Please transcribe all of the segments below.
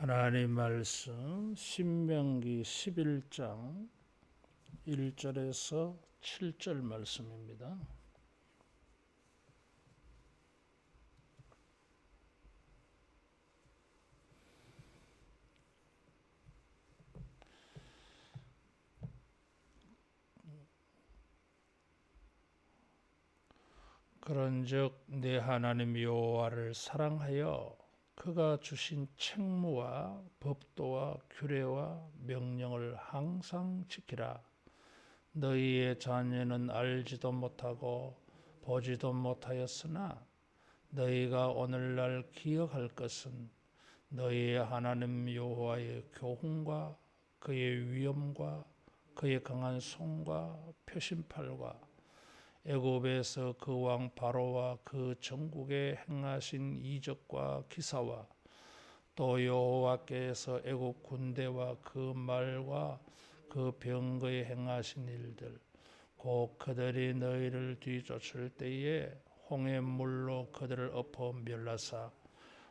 하나님 말씀 신명기 11장 1절에서 7절 말씀입니다. 그런즉 내 하나님 여호와를 사랑하여 그가 주신 책무와 법도와 규례와 명령을 항상 지키라. 너희의 자녀는 알지도 못하고 보지도 못하였으나 너희가 오늘날 기억할 것은 너희의 하나님 여호와의 교훈과 그의 위엄과 그의 강한 손과 표심팔과 애굽에서 그 왕 바로와 그 전국에 행하신 이적과 기사와 또 여호와께서 애굽 군대와 그 말과 그 병거에 행하신 일들 곧 그들이 너희를 뒤쫓을 때에 홍해 물로 그들을 엎어 멸하사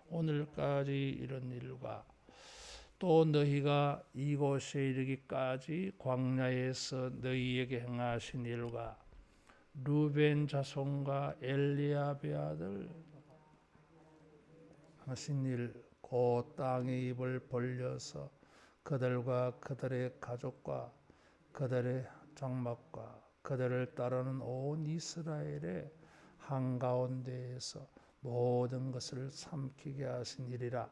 오늘까지 이런 일과 또 너희가 이곳에 이르기까지 광야에서 너희에게 행하신 일과 루벤 자손과 엘리압의 아들 하신 일, 곧 땅의 입을 벌려서 그들과 그들의 가족과 그들의 장막과 그들을 따르는 온 이스라엘의 한가운데에서 모든 것을 삼키게 하신 일이라.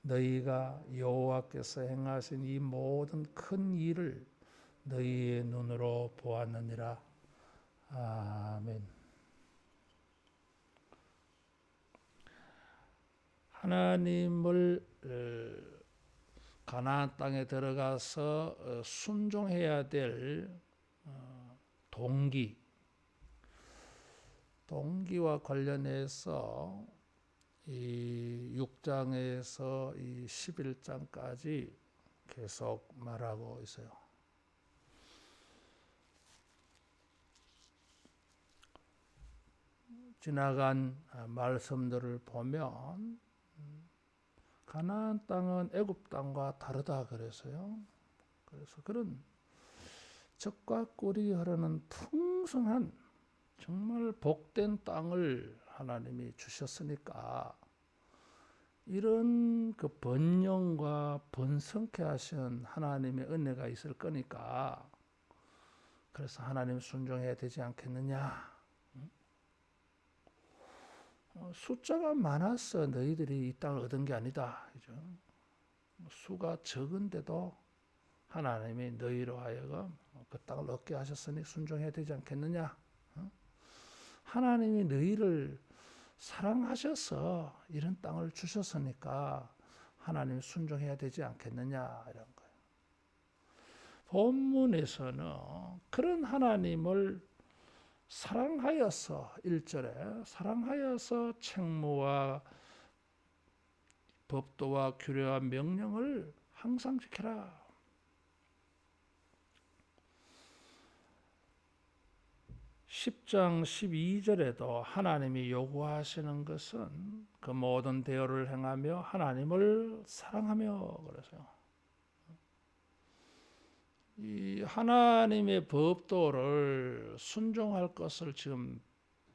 너희가 여호와께서 행하신 이 모든 큰 일을 너희의 눈으로 보았느니라. 아멘. 하나님을 가나안 땅에 들어가서 순종해야 될 동기와 관련해서 이 6장에서 이 11장까지 계속 말하고 있어요. 지나간 말씀들을 보면 가나안 땅은 애굽 땅과 다르다 그래서요. 그래서 그런 젖과 꿀이 흐르는 풍성한 정말 복된 땅을 하나님이 주셨으니까 이런 그 번영과 번성케 하신 하나님의 은혜가 있을 거니까 그래서 하나님 순종해야 되지 않겠느냐. 숫자가 많아서 너희들이 이 땅을 얻은 게 아니다. 그죠? 수가 적은데도 하나님이 너희로 하여금 그 땅을 얻게 하셨으니 순종해야 되지 않겠느냐. 하나님이 너희를 사랑하셔서 이런 땅을 주셨으니까 하나님 순종해야 되지 않겠느냐 이런 거예요. 본문에서는 그런 하나님을 사랑하여서 1절에 사랑하여서 책무와 법도와 규례와 명령을 항상 지켜라. 10장 12절에도 하나님이 요구하시는 것은 그 모든 대어를 행하며 하나님을 사랑하며 그래서요. 이 하나님의 법도를 순종할 것을 지금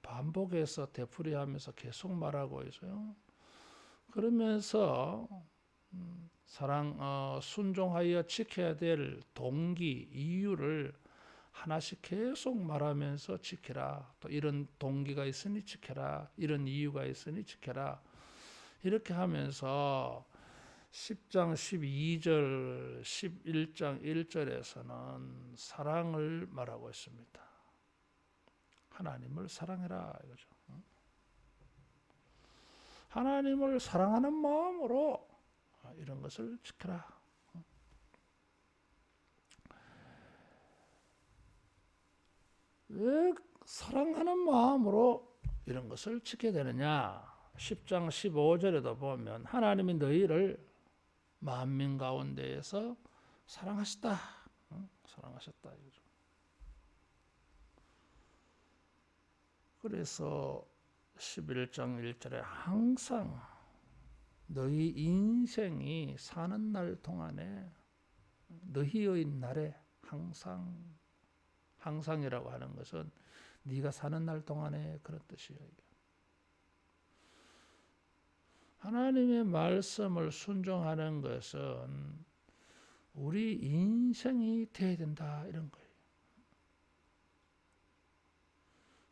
반복해서 되풀이하면서 계속 말하고 있어요. 그러면서 순종하여 지켜야 될 동기, 이유를 하나씩 계속 말하면서 지켜라. 또 이런 동기가 있으니 지켜라. 이런 이유가 있으니 지켜라. 이렇게 하면서 10장 12절, 11장 1절에서는 사랑을 말하고 있습니다. 하나님을 사랑해라 이거죠. 하나님을 사랑하는 마음으로 이런 것을 지켜라. 왜 사랑하는 마음으로 이런 것을 지켜야 되느냐? 10장 15절에도 보면 하나님이 너희를 만민 가운데에서 사랑하셨다. 사랑하셨다 이거죠. 그래서 11장 1절에 항상 너희 인생이 사는 날 동안에 너희의 날에 항상이라고 하는 것은 네가 사는 날 동안에 그런 뜻이에요. 하나님의 말씀을 순종하는 것은 우리 인생이 돼야 된다 이런 거예요.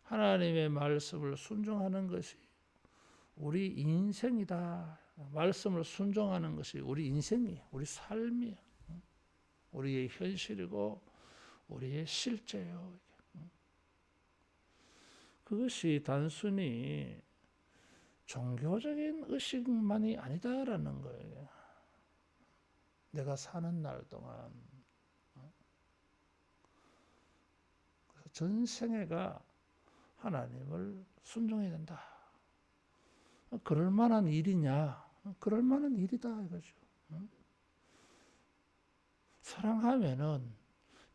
하나님의 말씀을 순종하는 것이 우리 인생이다. 말씀을 순종하는 것이 우리 인생이에요. 우리 삶이에요. 우리의 현실이고 우리의 실제예요. 그것이 단순히 종교적인 의식만이 아니다라는 거예요. 내가 사는 날 동안 전생애가 하나님을 순종해야 된다. 그럴 만한 일이냐? 그럴 만한 일이다 이거죠. 사랑하면은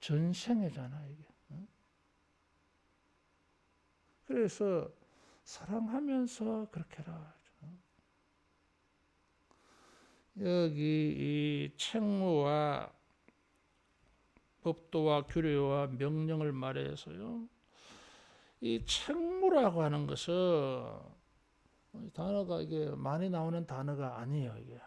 전생애잖아 이게. 그래서 사랑하면서 그렇게 해라. 여기 이 책무와 법도와 규례와 명령을 말해서요. 이 책무라고 하는 것은 단어가 이게 많이 나오는 단어가 아니에요. 이게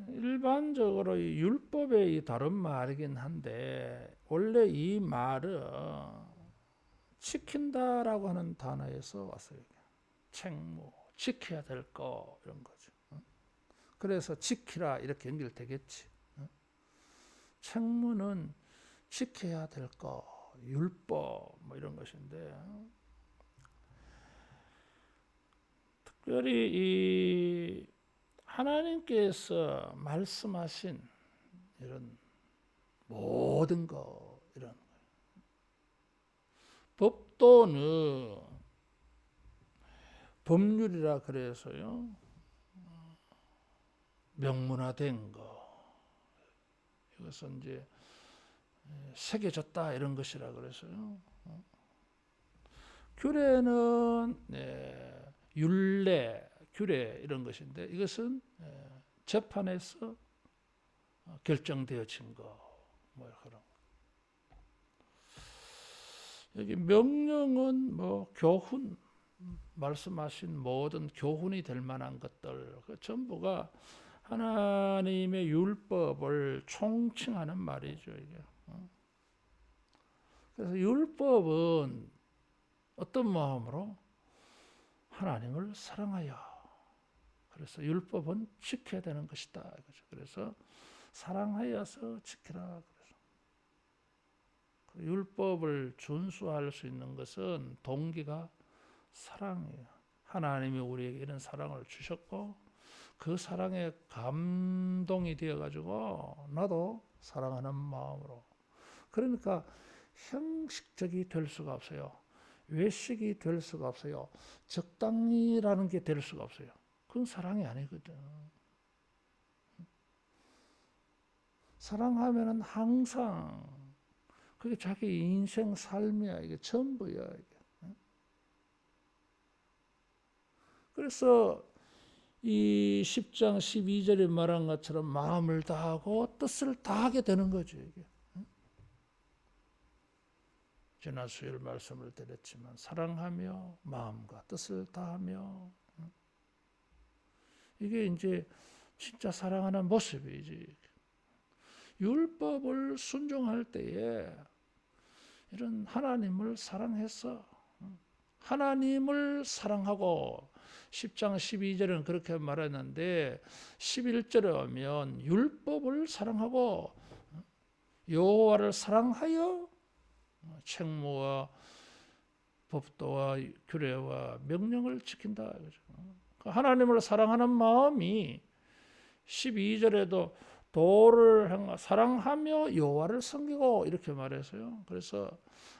일반적으로 이 율법의 다른 말이긴 한데 원래 이 말은 지킨다라고 하는 단어에서 왔어요. 책무, 지켜야 될 거 이런 거죠. 그래서 지키라 이렇게 연결되겠지. 책무는 지켜야 될 거, 율법 뭐 이런 것인데 특별히 이 하나님께서 말씀하신 이런 모든 거 이런 법도는 법률이라 그래서요 명문화된 거 이것은 이제 새겨졌다 이런 것이라 그래서요 규례는 율례 규례 이런 것인데 이것은 재판에서 결정되어진 거 뭐 그런 여기 명령은 뭐 교훈 말씀하신 모든 교훈이 될 만한 것들 그 전부가 하나님의 율법을 총칭하는 말이죠 이게. 그래서 율법은 어떤 마음으로 하나님을 사랑하여 그래서 율법은 지켜야 되는 것이다. 그래서 사랑하여서 지키라. 그래서 율법을 준수할 수 있는 것은 동기가 사랑이에요. 하나님이 우리에게 이런 사랑을 주셨고 그 사랑에 감동이 되어가지고 나도 사랑하는 마음으로 그러니까 형식적이 될 수가 없어요. 외식이 될 수가 없어요. 적당히라는 게 될 수가 없어요. 그건 사랑이 아니거든. 사랑하면은 항상 그게 자기 인생 삶이야. 이게 전부야. 이게. 그래서 이 10장 12절에 말한 것처럼 마음을 다하고 뜻을 다하게 되는 거죠. 이게. 지난 수요일 말씀을 드렸지만 사랑하며 마음과 뜻을 다하며 이게 이제 진짜 사랑하는 모습이지. 율법을 순종할 때에 이런 하나님을 사랑해서 하나님을 사랑하고 10장 12절은 그렇게 말했는데 11절에 오면 율법을 사랑하고 여호와를 사랑하여 책무와 법도와 규례와 명령을 지킨다. 하나님을 사랑하는 마음이 12절에도 도를 사랑하며 여호와를 섬기고 이렇게 말해서요. 그래서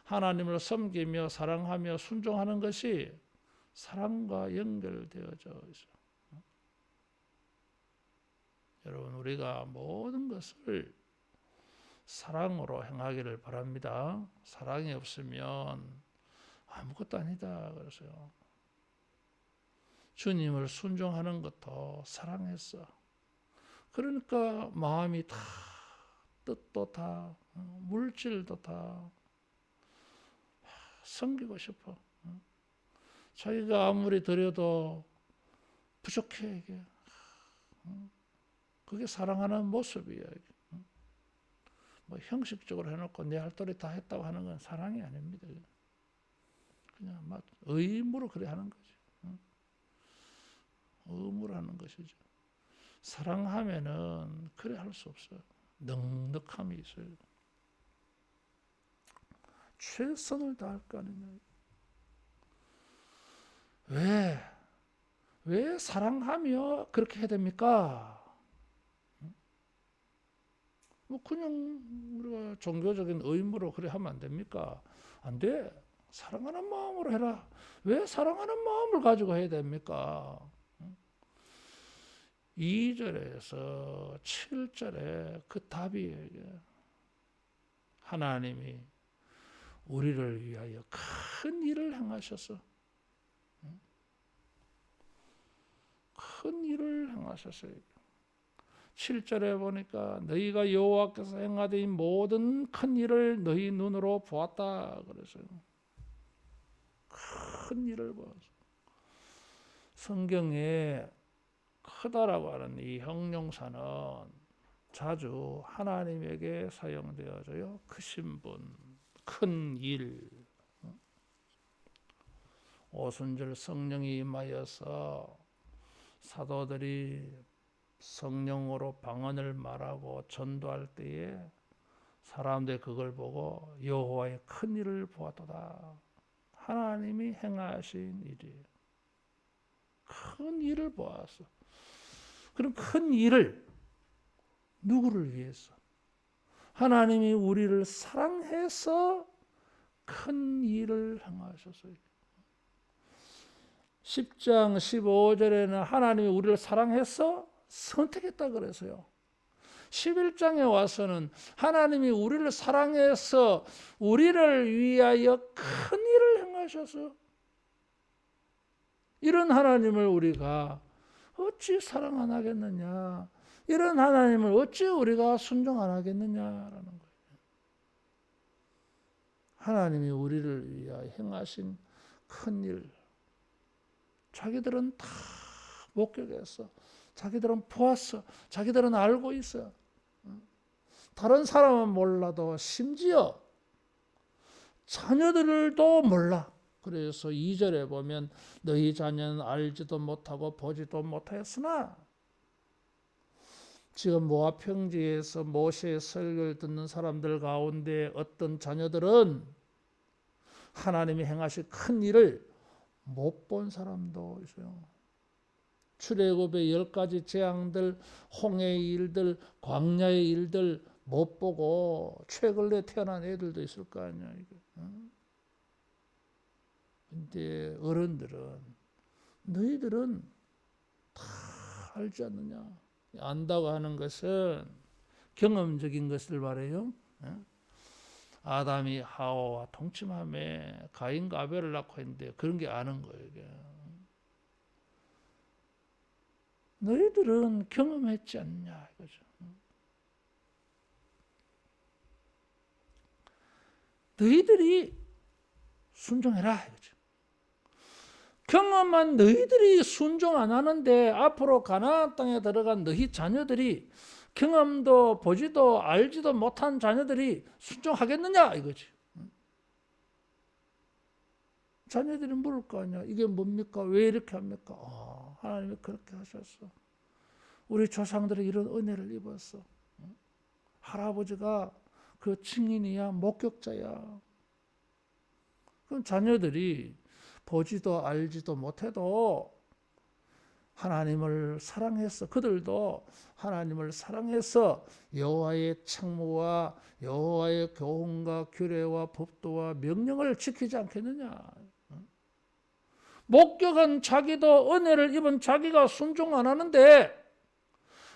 하나님을 섬기며 사랑하며 순종하는 것이 사랑과 연결되어져 있어요. 여러분 우리가 모든 것을 사랑으로 행하기를 바랍니다. 사랑이 없으면 아무것도 아니다 그랬어요. 주님을 순종하는 것도 사랑했어. 그러니까 마음이 다, 뜻도 다, 물질도 다 섬기고 싶어. 자기가 아무리 드려도 부족해 이게. 그게 사랑하는 모습이야. 이게. 뭐 형식적으로 해놓고 내 할 도리 다 했다고 하는 건 사랑이 아닙니다. 그냥 막 의무로 그래 하는 거지. 의무로 하는 것이죠. 사랑하면은 그래 할 수 없어요. 넉넉함이 있어요. 최선을 다할 거 아니냐. 왜 사랑하며 그렇게 해야 됩니까? 뭐 그냥 우리가 종교적인 의무로 그래 하면 안 됩니까? 안 돼. 사랑하는 마음으로 해라. 왜 사랑하는 마음을 가지고 해야 됩니까? 2절에서 7절에 그 답이 하나님이 우리를 위하여 큰 일을 행하셔서 큰 일을 행하셨어요. 7절에 보니까 너희가 여호와께서 행하되 이 모든 큰 일을 너희 눈으로 보았다 그랬어요. 큰 일을 보았어. 성경에 크다라고 하는 이 형용사는 자주 하나님에게 사용되어져요. 크신 분, 큰 일. 오순절 성령이 임하여서 사도들이 성령으로 방언을 말하고 전도할 때에 사람들이 그걸 보고 여호와의 큰 일을 보았도다. 하나님이 행하신 일이에요. 큰 일을 보았어. 그럼 큰 일을 누구를 위해서? 하나님이 우리를 사랑해서 큰 일을 행하셨어요. 10장 15절에는 하나님이 우리를 사랑해서 선택했다 그래서요. 11장에 와서는 하나님이 우리를 사랑해서 우리를 위하여 큰 일을 행하셔서 이런 하나님을 우리가 어찌 사랑 안 하겠느냐. 이런 하나님을 어찌 우리가 순종 안 하겠느냐라는 거예요. 하나님이 우리를 위하여 행하신 큰 일. 자기들은 다 목격했어. 자기들은 보았어. 자기들은 알고 있어. 다른 사람은 몰라도 심지어 자녀들도 몰라. 그래서 2절에 보면 너희 자녀는 알지도 못하고 보지도 못하였으나 지금 모압 평지에서 모세의 설교를 듣는 사람들 가운데 어떤 자녀들은 하나님이 행하실 큰 일을 못 본 사람도 있어요. 출애굽의 10가지 재앙들, 홍해의 일들, 광야의 일들 못 보고 최근에 태어난 애들도 있을 거 아니야. 근데 어른들은 너희들은 다 알지 않느냐. 안다고 하는 것은 경험적인 것을 말해요. 아담이 하와와 동침함에 가인과 아벨을 낳고 했는데 그런 게 아는 거예요. 이게. 너희들은 경험했지 않냐 이거죠. 너희들이 순종해라 이거죠. 경험한 너희들이 순종 안 하는데 앞으로 가나안 땅에 들어간 너희 자녀들이 경험도 보지도 알지도 못한 자녀들이 순종하겠느냐 이거지. 자녀들이 물을 거 아니야. 이게 뭡니까? 왜 이렇게 합니까? 하나님이 그렇게 하셨어. 우리 조상들이 이런 은혜를 입었어. 할아버지가 그 증인이야, 목격자야. 그럼 자녀들이 보지도 알지도 못해도 하나님을 사랑해서 그들도 하나님을 사랑해서 여호와의 책무와 여호와의 교훈과 규례와 법도와 명령을 지키지 않겠느냐. 목격한 자기도 은혜를 입은 자기가 순종 안 하는데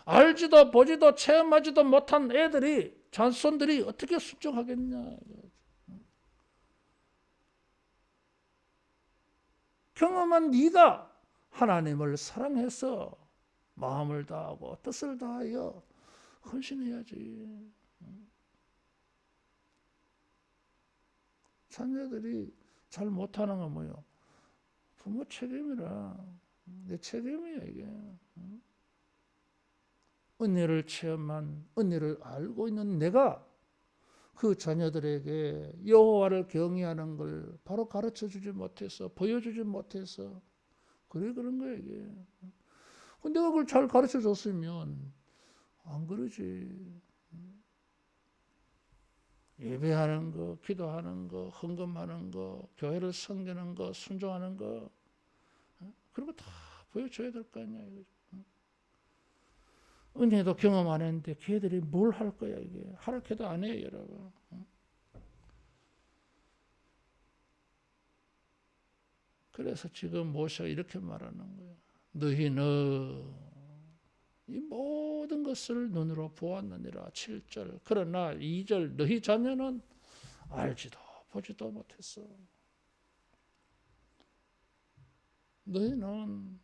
알지도 보지도 체험하지도 못한 애들이 자손들이 어떻게 순종하겠냐. 경험한 네가 하나님을 사랑해서 마음을 다하고 뜻을 다하여 헌신해야지. 자녀들이 잘 못하는 건 뭐요? 부모 책임이라. 내 책임이야 이게. 은혜를 체험한, 은혜를 알고 있는 내가 그 자녀들에게 여호와를 경외하는 걸 바로 가르쳐주지 못해서, 보여주지 못해서 그래 그런 거야 이게. 내가 그걸 잘 가르쳐줬으면 안 그러지. 예배하는 거, 기도하는 거, 헌금하는 거, 교회를 섬기는 거, 순종하는 거, 그런 거 다 보여줘야 될 거 아니야 이거죠. 은혜도 경험 안 했는데 걔들이 뭘 할 거야 이게. 하락해도 안 해요 여러분. 그래서 지금 모세가 이렇게 말하는 거예요. 너희는 이 모든 것을 눈으로 보았느니라. 7절. 그러나 2절 너희 자녀는 알지도 보지도 못했어. 너희는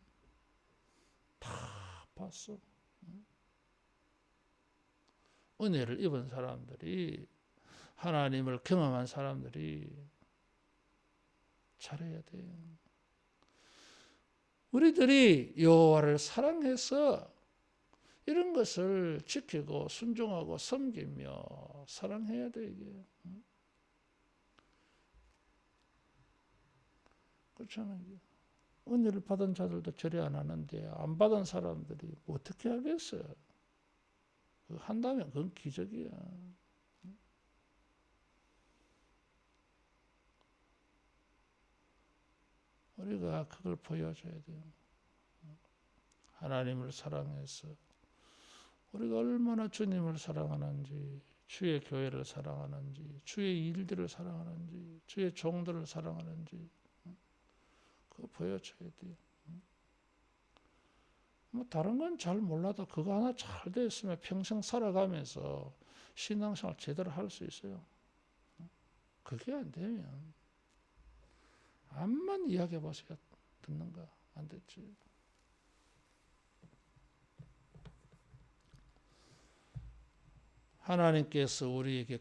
다 봤어. 은혜를 입은 사람들이, 하나님을 경험한 사람들이 잘해야 돼. 우리들이 여호와를 사랑해서 이런 것을 지키고 순종하고 섬기며 사랑해야 돼 이게. 그렇잖아요. 은혜를 받은 자들도 절에 안 하는데 안 받은 사람들이 어떻게 하겠어요? 한다면 그건 기적이야. 우리가 그걸 보여줘야 돼요. 하나님을 사랑해서 우리가 얼마나 주님을 사랑하는지, 주의 교회를 사랑하는지, 주의 일들을 사랑하는지, 주의 종들을 사랑하는지 그거 보여줘야 돼요. 뭐 다른 건 잘 몰라도 그거 하나 잘 됐으면 평생 살아가면서 신앙생활 제대로 할 수 있어요. 그게 안 되면 암만 이야기해 보세요. 듣는가? 안 됐지. 하나님께서 우리에게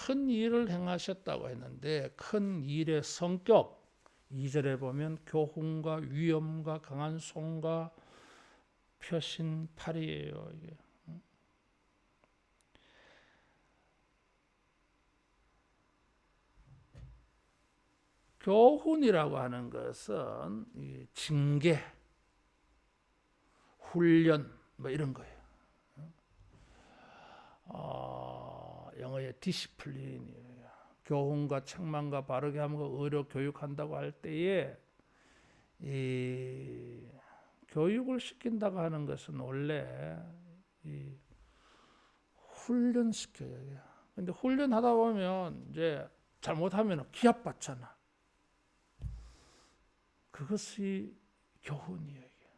큰 일을 행하셨다고 했는데 큰 일의 성격 2절에 보면 교훈과 위엄과 강한 손과 표신 팔이에요. 이게. 교훈이라고 하는 것은 징계, 훈련 뭐 이런 거예요. 영어의 디시플린이에요. 교훈과 책망과 바르게 함과 의로 교육한다고 할 때에 이 교육을 시킨다고 하는 것은 원래 이 훈련시켜야 해요. 근데 훈련하다 보면 이제 잘못하면 기합받잖아. 그것이 교훈이에요. 이게.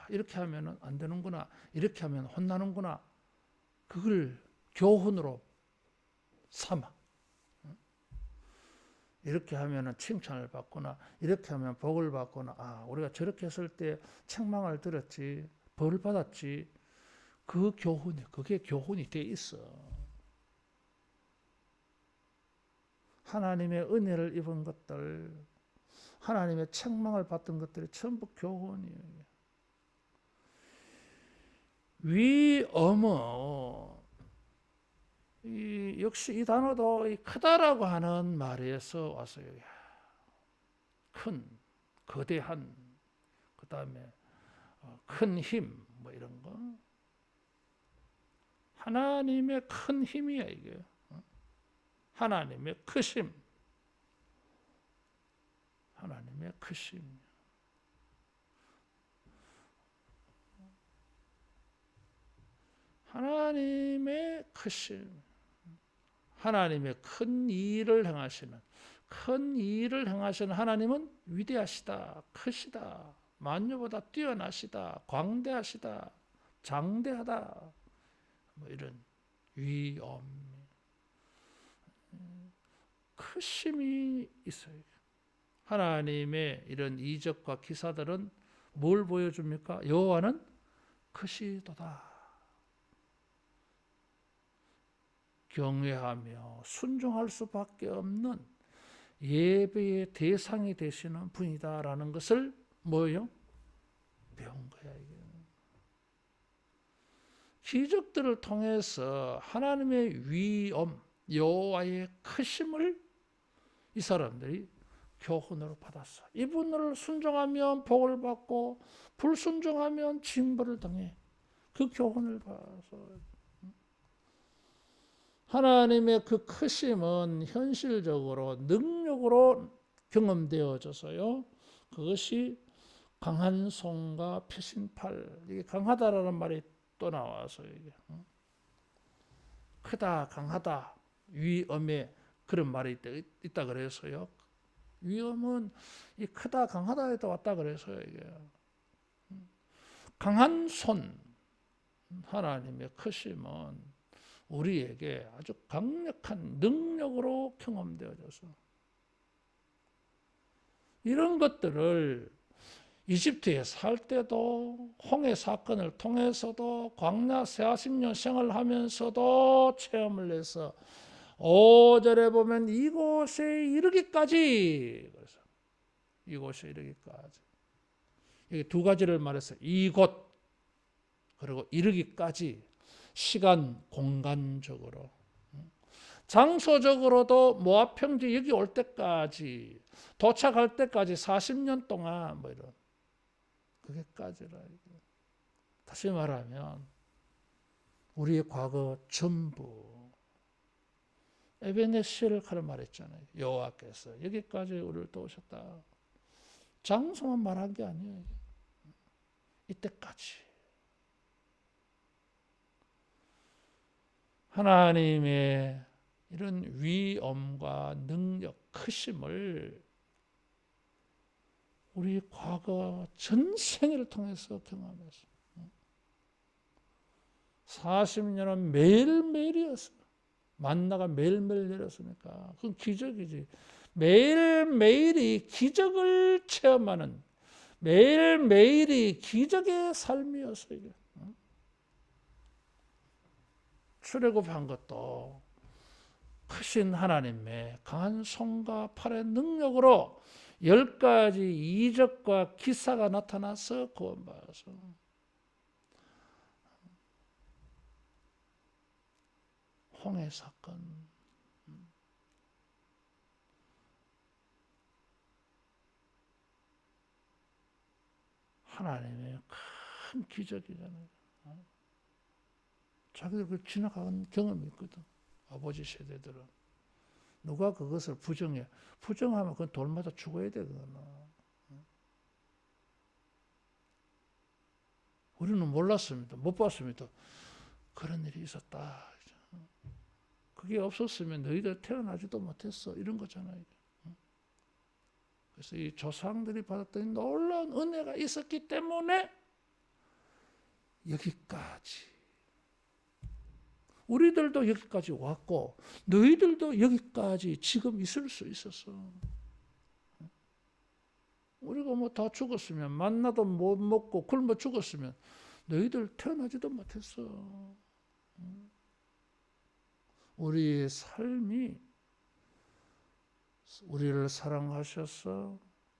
이렇게 하면 안 되는구나. 이렇게 하면 혼나는구나. 그걸 교훈으로 삼아. 이렇게 하면 칭찬을 받거나 이렇게 하면 복을 받거나 우리가 저렇게 했을 때 책망을 들었지 벌을 받았지 그 교훈이 그게 교훈이 돼 있어. 하나님의 은혜를 입은 것들 하나님의 책망을 받던 것들이 전부 교훈이에요. 위엄은 역시 이 단어도 크다라고 하는 말에서 왔어요. 큰, 거대한, 그 다음에 큰 힘, 뭐 이런 거. 하나님의 큰 힘이야 이게. 하나님의 크심. 하나님의 크심. 하나님의 크심. 하나님의 큰 일을 행하시는 하나님은 위대하시다, 크시다, 만유보다 뛰어나시다, 광대하시다, 장대하다, 뭐 이런 위엄, 크심이 있어요. 하나님의 이런 이적과 기사들은 뭘 보여줍니까? 여호와는 크시도다. 경외하며 순종할 수밖에 없는 예배의 대상이 되시는 분이다라는 것을 뭐예요? 배운 거야 이게. 기적들을 통해서 하나님의 위엄, 여호와의 크심을 이 사람들이 교훈으로 받았어. 이분을 순종하면 복을 받고 불순종하면 징벌을 당해. 그 교훈을 봐서 하나님의 그 크심은 현실적으로 능력으로 경험되어져서요. 그것이 강한 손과 펴신 팔. 이게 강하다라는 말이 또 나와서 이게 크다, 강하다, 위엄에 그런 말이 있다 그래서요. 위엄은 이 크다, 강하다에도 왔다 그래서요. 이게 강한 손, 하나님의 크심은 우리에게 아주 강력한 능력으로 경험되어져서 이런 것들을 이집트에 살 때도 홍해 사건을 통해서도 광야 40년 생활하면서도 체험을 해서 5절에 보면 이곳에 이르기까지, 그래서 이곳에 이르기까지 이게 두 가지를 말했어요. 이곳 그리고 이르기까지 시간 공간적으로 장소적으로도 모압 평지 여기 올 때까지 도착할 때까지 40년 동안 뭐 이런 그게까지라. 다시 말하면 우리의 과거 전부 에베네셀 하는 말했잖아요. 여호와께서 여기까지 우리를 도우셨다. 장소만 말한 게 아니에요. 이때까지 하나님의 이런 위엄과 능력, 크심을 우리 과거 전생을 통해서 경험했어. 40년은 매일매일이었어. 만나가 매일매일 내렸으니까 그건 기적이지. 매일매일이 기적을 체험하는 매일매일이 기적의 삶이었어 이게. 출애굽한 것도 크신 하나님의 강한 손과 팔의 능력으로 10가지 이적과 기사가 나타나서 구원받아서 홍해 사건, 하나님의 큰 기적이잖아요. 자기들 그 지나간 경험이 있거든. 아버지 세대들은. 누가 그것을 부정해? 부정하면 그건 돌마다 죽어야 되거든. 우리는 몰랐습니다. 못 봤습니다. 그런 일이 있었다. 그게 없었으면 너희들 태어나지도 못했어. 이런 거잖아요. 그래서 이 조상들이 받았던 놀라운 은혜가 있었기 때문에 여기까지. 우리들도 여기까지 왔고 너희들도 여기까지 지금 있을 수 있었어. 우리가 뭐 다 죽었으면 만나도 못 먹고 굶어 죽었으면 너희들 태어나지도 못했어. 우리의 삶이 우리를 사랑하셔서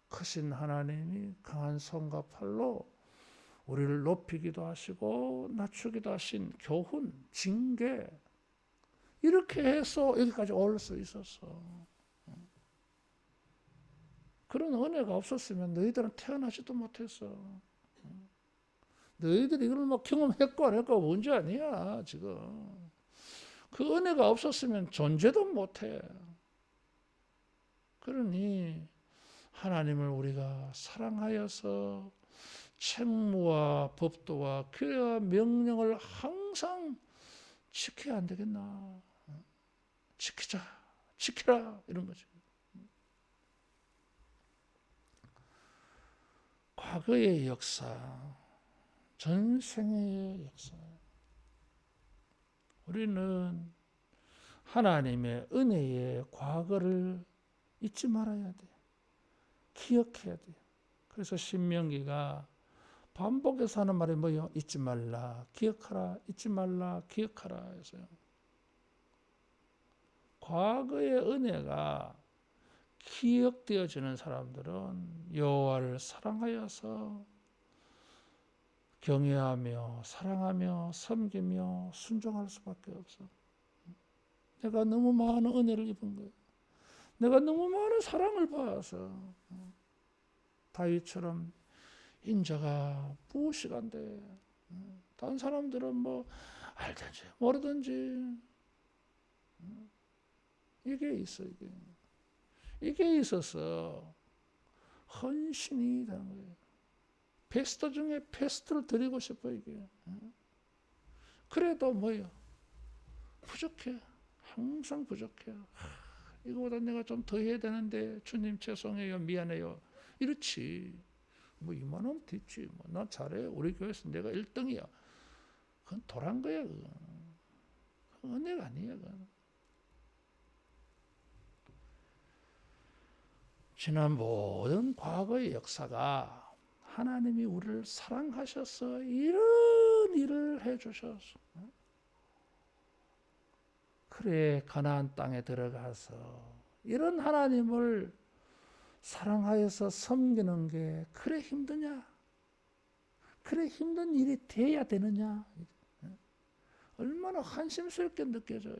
크신 하나님이 강한 손과 팔로 우리를 높이기도 하시고 낮추기도 하신 교훈, 징계 이렇게 해서 여기까지 올 수 있었어. 그런 은혜가 없었으면 너희들은 태어나지도 못했어. 너희들이 이걸 뭐 경험했고 안 했고 문제 아니야 지금. 그 은혜가 없었으면 존재도 못해. 그러니 하나님을 우리가 사랑하여서 책무와 법도와 규례와 명령을 항상 지켜야 안 되겠나. 지키자, 지켜라 이런 거지. 과거의 역사, 전생의 역사. 우리는 하나님의 은혜의 과거를 잊지 말아야 돼. 기억해야 돼요. 그래서 신명기가 반복해서 하는 말이 뭐예요? 잊지 말라, 기억하라, 잊지 말라, 기억하라 해서요. 과거의 은혜가 기억되어지는 사람들은 여호와를 사랑하여서 경외하며 사랑하며 섬기며 순종할 수밖에 없어. 내가 너무 많은 은혜를 입은 거예요. 내가 너무 많은 사랑을 받아서 다윗처럼 인자가 무엇이간데 다른 사람들은 뭐 알든지 모르든지 이게 있어. 이게 있어서 헌신이 되는 거예요. 베스트 중에 베스트를 드리고 싶어 이게. 그래도 뭐예요? 부족해. 항상 부족해. 이거보다 내가 좀 더 해야 되는데 주님 죄송해요, 미안해요. 이렇지. 뭐 이만하면 됐지. 뭐 나 잘해. 우리 교회에서 내가 1등이야. 그건 도란 거야. 그건 은혜가 아니야. 그건. 지난 모든 과거의 역사가 하나님이 우리를 사랑하셔서 이런 일을 해주셔서 그래 가나안 땅에 들어가서 이런 하나님을 사랑하여서 섬기는 게 그래 힘드냐? 그래 힘든 일이 돼야 되느냐? 얼마나 한심스럽게 느껴져.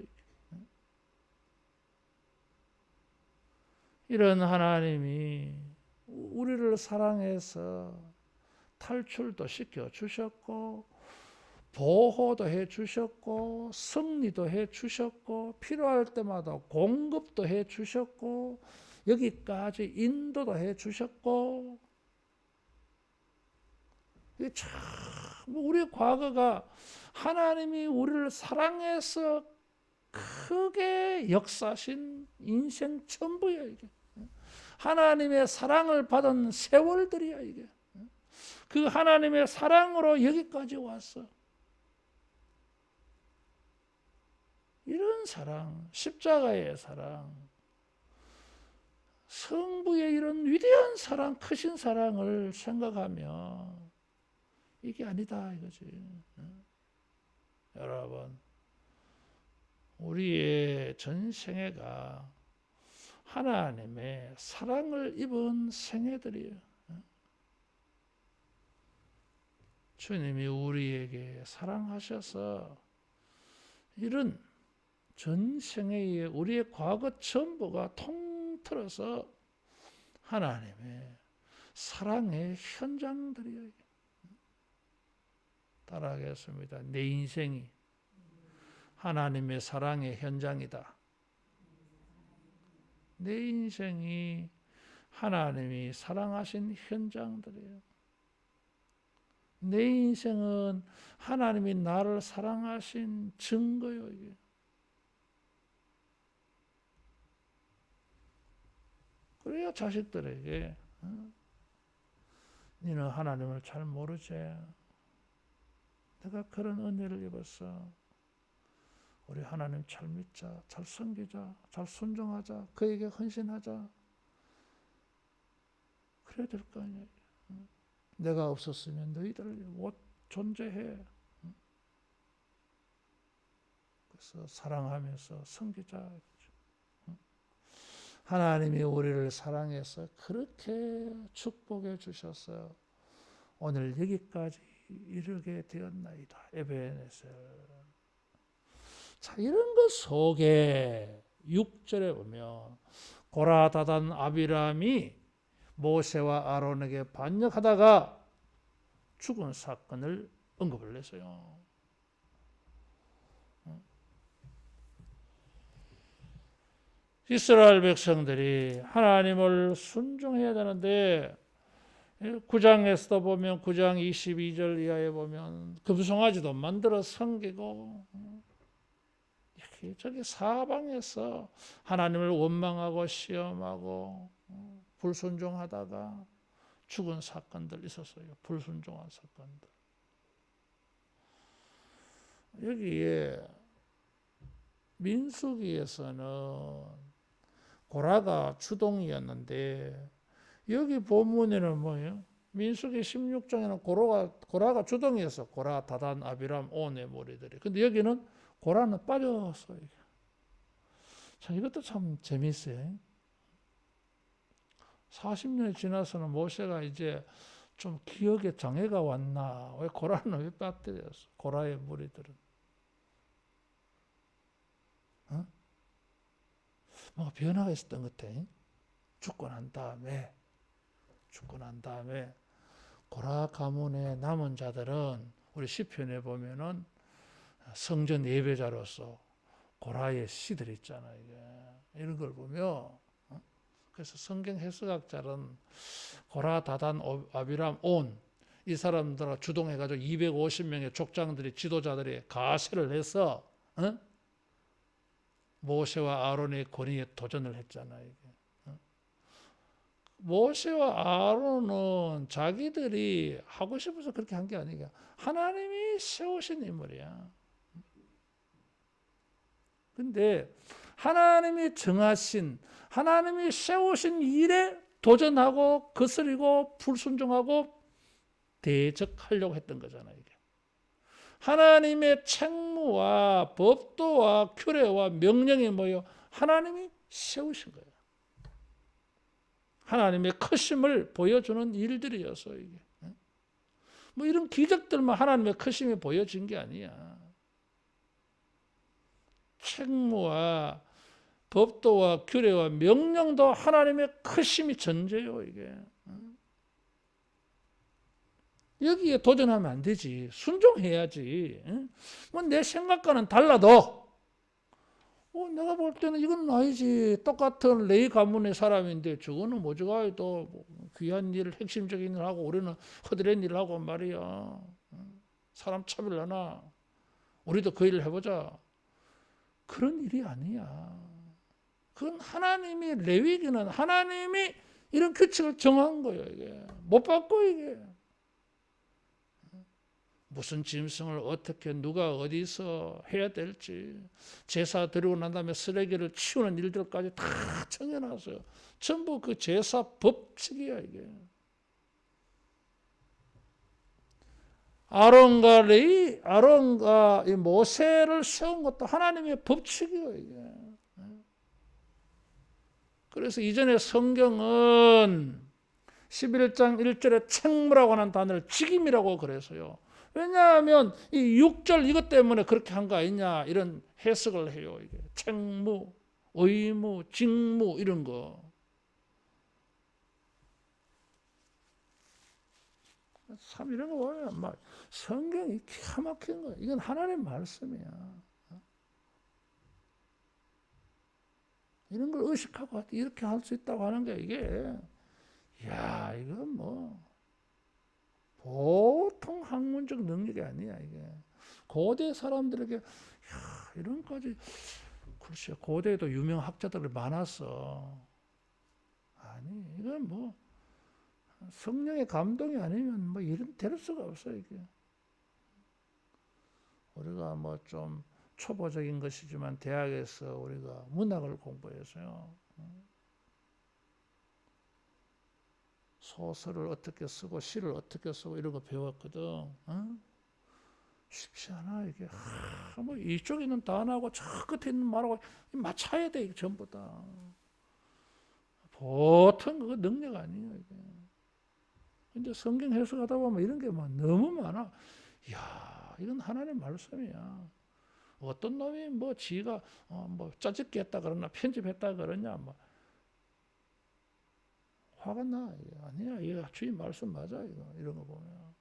이런 하나님이 우리를 사랑해서 탈출도 시켜주셨고 보호도 해주셨고 승리도 해주셨고 필요할 때마다 공급도 해주셨고 여기까지 인도도 해주셨고 참 우리의 과거가 하나님이 우리를 사랑해서 크게 역사하신 인생 전부야 이게. 하나님의 사랑을 받은 세월들이야 이게. 그 하나님의 사랑으로 여기까지 왔어. 이런 사랑, 십자가의 사랑, 성부의 이런 위대한 사랑, 크신 사랑을 생각하면 이게 아니다 이거지. 여러분, 우리의 전 생애가 하나님의 사랑을 입은 생애들이에요. 주님이 우리에게 사랑하셔서 이런 전 생애의 우리의 과거 전부가 통틀어서 하나님의 사랑의 현장들이에요. 따라하겠습니다. 내 인생이 하나님의 사랑의 현장이다. 내 인생이 하나님이 사랑하신 현장들이에요. 내 인생은 하나님이 나를 사랑하신 증거요. 이게. 그래야 자식들에게 너는 하나님을 잘 모르지. 내가 그런 은혜를 입었어. 우리 하나님 잘 믿자, 잘 섬기자, 잘 순종하자, 그에게 헌신하자. 그래야 될 거 아니야. 내가 없었으면 너희들 못 존재해. 그래서 사랑하면서 섬기자. 하나님이 우리를 사랑해서 그렇게 축복해 주셔서 오늘 여기까지 이르게 되었나이다. 에베네셀. 자, 이런 것 속에 6절에 보면 고라다단 아비람이 모세와 아론에게 반역하다가 죽은 사건을 언급을 했어요. 이스라엘 백성들이 하나님을 순종해야 되는데 9장에서도 보면 9장 22절 이하에 보면 금송아지도 만들어 섬기고 저기 사방에서 하나님을 원망하고 시험하고 불순종하다가 죽은 사건들 있었어요. 불순종한 사건들. 여기에 민수기에서는 고라가 주동이었는데 여기 본문에는 뭐예요? 민수기 16장에는 고라가 주동이었어. 고라, 다단, 아비람, 온의 무리들이. 근데 여기는 고라는 빠졌어. 참 이것도 참 재밌어요. 40년이 지나서는 모세가 이제 좀 기억에 장애가 왔나? 왜 고라는 왜 빠뜨렸어? 고라의 무리들은. 어? 뭔가 변화가 있었던 것 같아. 죽고 난 다음에 고라 가문의 남은 자들은 우리 시편에 보면은 성전 예배자로서 고라의 씨들 있잖아. 이런 걸 보면 그래서 성경 해석학자는 고라, 다단, 아비람, 온 이 사람들을 주동해가지고 250명의 족장들이 지도자들이 가세를 해서 모세와 아론의 권위에 도전을 했잖아. 모세와 아론은 자기들이 하고 싶어서 그렇게 한 게 아니야. 하나님이 세우신 인물이야. 근데 하나님이 정하신, 하나님이 세우신 일에 도전하고 거스리고 불순종하고 대적하려고 했던 거잖아요. 이게. 하나님의 책무와 법도와 규례와 명령이 뭐예요? 하나님이 세우신 거예요. 하나님의 크심을 보여주는 일들이어서 이게. 뭐 이런 기적들만 하나님의 크심이 보여진 게 아니야. 책무와 법도와 규례와 명령도 하나님의 크심이 전제요, 이게. 여기에 도전하면 안 되지. 순종해야지. 뭐 내 생각과는 달라도 내가 볼 때는 이건 아니지. 똑같은 레위 가문의 사람인데 저거는 뭐지가 또 귀한 일, 핵심적인 일을 하고 우리는 허드렛 일을 하고 말이야. 사람 차별하나. 우리도 그 일을 해보자. 그런 일이 아니야. 그건 하나님이 레위기는 하나님이 이런 규칙을 정한 거예요. 이게 못 바꿔 이게. 무슨 짐승을 어떻게 누가 어디서 해야 될지 제사 드리고 난 다음에 쓰레기를 치우는 일들까지 다 정해놨어요. 전부 그 제사 법칙이야 이게. 아론과 이 모세를 세운 것도 하나님의 법칙이에요 이게. 그래서 이전에 성경은 11장 1절에 책무라고 하는 단어를 직임이라고 그래서요. 왜냐하면 이 6절 이것 때문에 그렇게 한 거 아니냐 이런 해석을 해요. 이게 책무, 의무, 직무 이런 거. 참 이런 거 보면 막 성경이 기가 막힌 거야. 이건 하나님의 말씀이야. 이런 걸 의식하고 이렇게 할 수 있다고 하는 게 이게 야 이건 뭐 보통 학문적 능력이 아니야 이게. 고대 사람들에게 이런까지 글쎄 고대에도 유명 학자들이 많았어. 아니 이건 뭐 성령의 감동이 아니면 뭐 이런 될 수가 없어 이게. 우리가 뭐 좀 초보적인 것이지만 대학에서 우리가 문학을 공부해서요. 소설을 어떻게 쓰고 시를 어떻게 쓰고 이런 거 배웠거든. 쉽지 않아 이게. 뭐 이쪽에는 단하고 저 끝에 있는 말하고 맞춰야 돼 이게 전부 다. 보통 그거 능력 아니에요 이게. 근데 성경 해석하다 보면 이런 게 막 너무 많아. 이야 이건 하나님의 말씀이야. 어떤 놈이 뭐 지가 뭐 짜집기 했다 그러나 편집했다 그러냐 뭐 화가 나. 아니야 이거 주님 말씀 맞아 이거 이런 거 보면.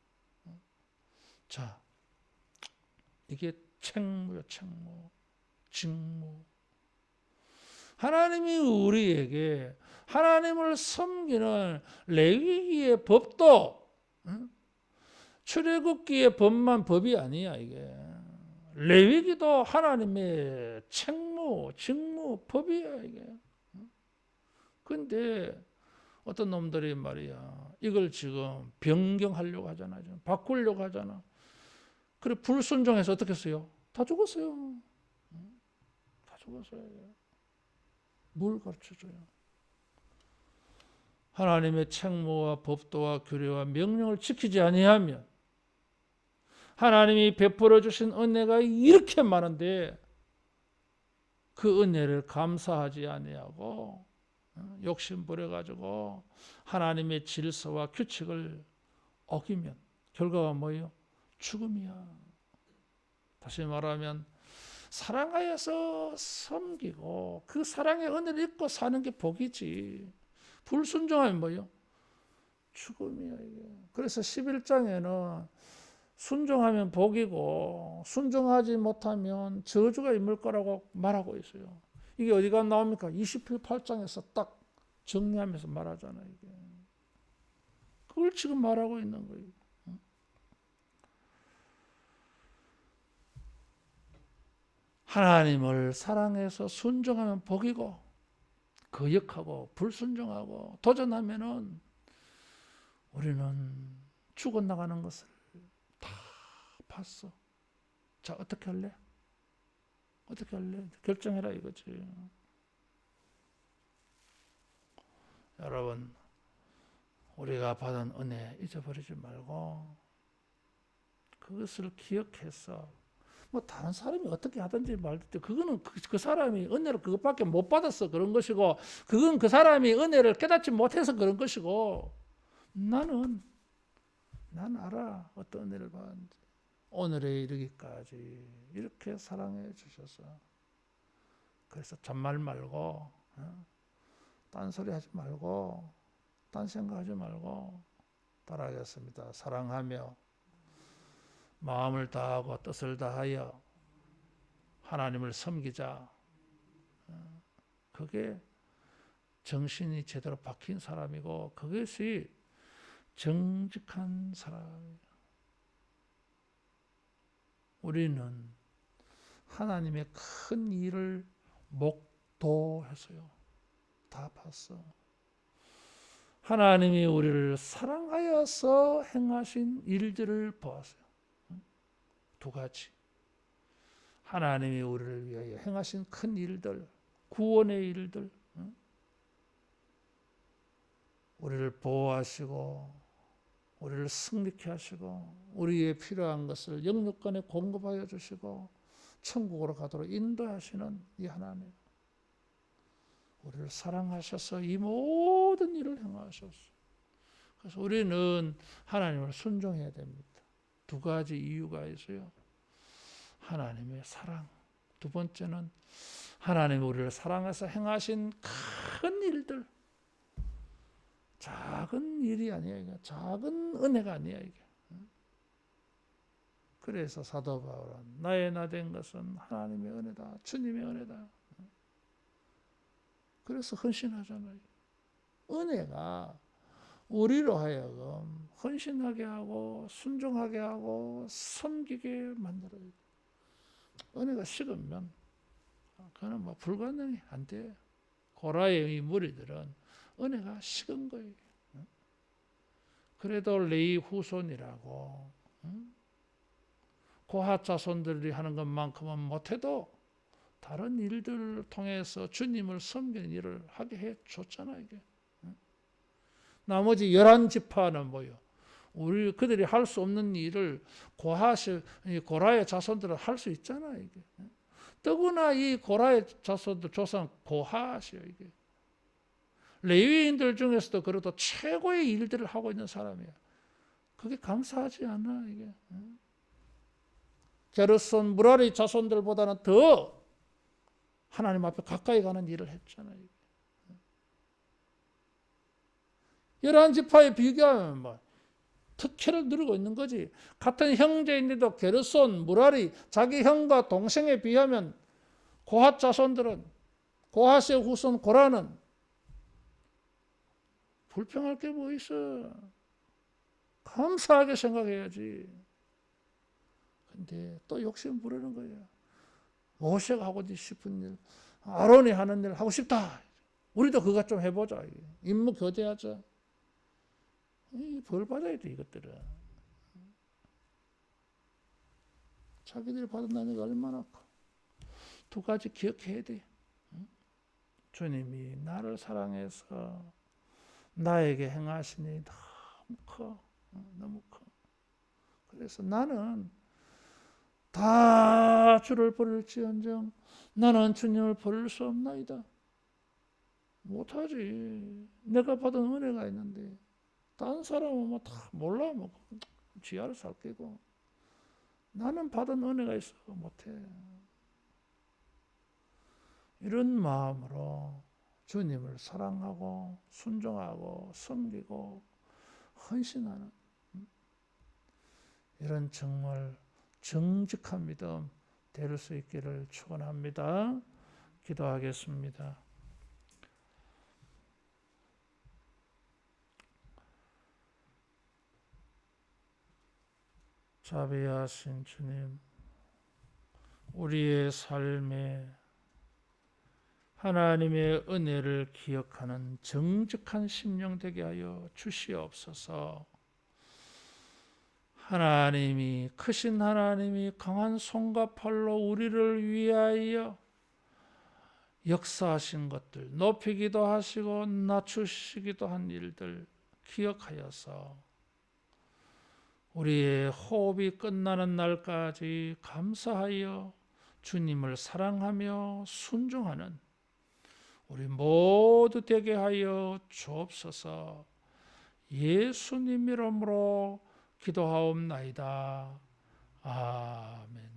자 이게 책무요 책무 직무. 하나님이 우리에게 하나님을 섬기는 레위기의 법도 출애굽기의 법만 법이 아니야 이게. 레위기도 하나님의 책무, 직무, 법이야 이게. 근데 어떤 놈들이 말이야 이걸 지금 변경하려고 하잖아, 지금 바꾸려고 하잖아. 그래 불순종해서 어떻게 했어요? 다 죽었어요. 다 죽었어요. 뭘 가르쳐줘요? 하나님의 책무와 법도와 규례와 명령을 지키지 아니하면 하나님이 베풀어 주신 은혜가 이렇게 많은데 그 은혜를 감사하지 아니하고 욕심 부려 가지고 하나님의 질서와 규칙을 어기면 결과가 뭐예요? 죽음이야. 다시 말하면 사랑하여서 섬기고 그 사랑의 은혜를 입고 사는 게 복이지. 불순종하면 뭐예요? 죽음이야 이게. 그래서 11장에는 순종하면 복이고 순종하지 못하면 저주가 임을 거라고 말하고 있어요. 이게 어디가 나옵니까? 28장에서 딱 정리하면서 말하잖아요. 이게. 그걸 지금 말하고 있는 거예요. 하나님을 사랑해서 순종하면 복이고 거역하고 불순종하고 도전하면은 우리는 죽어나가는 것을 다 봤어. 자, 어떻게 할래? 어떻게 할래? 결정해라 이거지. 여러분, 우리가 받은 은혜 잊어버리지 말고 그것을 기억해서 뭐 다른 사람이 어떻게 하든지 말든지 그거는 그 사람이 은혜를 그것밖에 못 받아서 그런 것이고 그건 그 사람이 은혜를 깨닫지 못해서 그런 것이고 나는 알아 어떤 은혜를 받았는지 오늘에 이르기까지 이렇게 사랑해 주셔서 그래서 잔말 말고 딴소리 하지 말고 딴 생각하지 말고 따라하겠습니다. 사랑하며 마음을 다하고 뜻을 다하여 하나님을 섬기자. 그게 정신이 제대로 박힌 사람이고 그것이 정직한 사람이에요. 우리는 하나님의 큰 일을 목도했어요. 다 봤어. 하나님이 우리를 사랑하여서 행하신 일들을 보았어요. 두 가지. 하나님이 우리를 위하여 행하신 큰 일들, 구원의 일들, 우리를 보호하시고 우리를 승리케 하시고 우리의 필요한 것을 영육간에 공급하여 주시고 천국으로 가도록 인도하시는 이 하나님. 우리를 사랑하셔서 이 모든 일을 행하셨어요. 그래서 우리는 하나님을 순종해야 됩니다. 두 가지 이유가 있어요. 하나님의 사랑. 두 번째는 하나님이 우리를 사랑해서 행하신 큰 일들. 작은 일이 아니야. 이게. 작은 은혜가 아니야. 이게. 그래서 사도 바울은 나의 나 된 것은 하나님의 은혜다. 주님의 은혜다. 그래서 헌신하잖아요. 은혜가 우리로 하여금 헌신하게 하고 순종하게 하고 섬기게 만들어요. 은혜가 식으면 그거는 뭐 불가능이 안 돼. 고라의 무리들은 은혜가 식은 거예요. 그래도 레위 후손이라고 고핫 자손들이 하는 것만큼은 못해도 다른 일들을 통해서 주님을 섬기는 일을 하게 해줬잖아 이게. 나머지 11지파는 뭐요? 우리 그들이 할 수 없는 일을 고라의 자손들은 할 수 있잖아 이게. 더구나 이 고라의 자손들 조상 고핫이요 이게. 레위인들 중에서도 그래도 최고의 일들을 하고 있는 사람이야. 그게 감사하지 않아 이게. 게르손 무라리 자손들보다는 더 하나님 앞에 가까이 가는 일을 했잖아요. 11지파에 비교하면 뭐 특혜를 누리고 있는 거지. 같은 형제인데도 게르손, 무라리, 자기 형과 동생에 비하면 고핫 자손들은 고핫의 후손 고라는 불평할 게 뭐 있어. 감사하게 생각해야지. 근데 또 욕심 부리는 거예요. 모세가 하고 싶은 일, 아론이 하는 일 하고 싶다. 우리도 그것 좀 해보자. 임무 교대하자. 벌 받아야 돼 이것들은. 자기들이 받은 은혜가 얼마나 커. 두 가지 기억해야 돼. 주님이 나를 사랑해서 나에게 행하시니 너무 커. 너무 커. 그래서 나는 다 주를 버릴지언정 나는 주님을 버릴 수 없나이다. 못하지. 내가 받은 은혜가 있는데 다른 사람은 뭐 다 몰라. 뭐 지하를 살끼고 나는 받은 은혜가 있어 못해. 이런 마음으로 주님을 사랑하고 순종하고 섬기고 헌신하는 이런 정말 정직한 믿음 될 수 있기를 축원합니다. 기도하겠습니다. 자비하신 주님, 우리의 삶에 하나님의 은혜를 기억하는 정직한 심령 되게 하여 주시옵소서. 하나님이 크신 하나님이 강한 손과 팔로 우리를 위하여 역사하신 것들, 높이기도 하시고 낮추시기도 한 일들 기억하여서 우리의 호흡이 끝나는 날까지 감사하여 주님을 사랑하며 순종하는 우리 모두 되게 하여 주옵소서. 예수님 이름으로 기도하옵나이다. 아멘.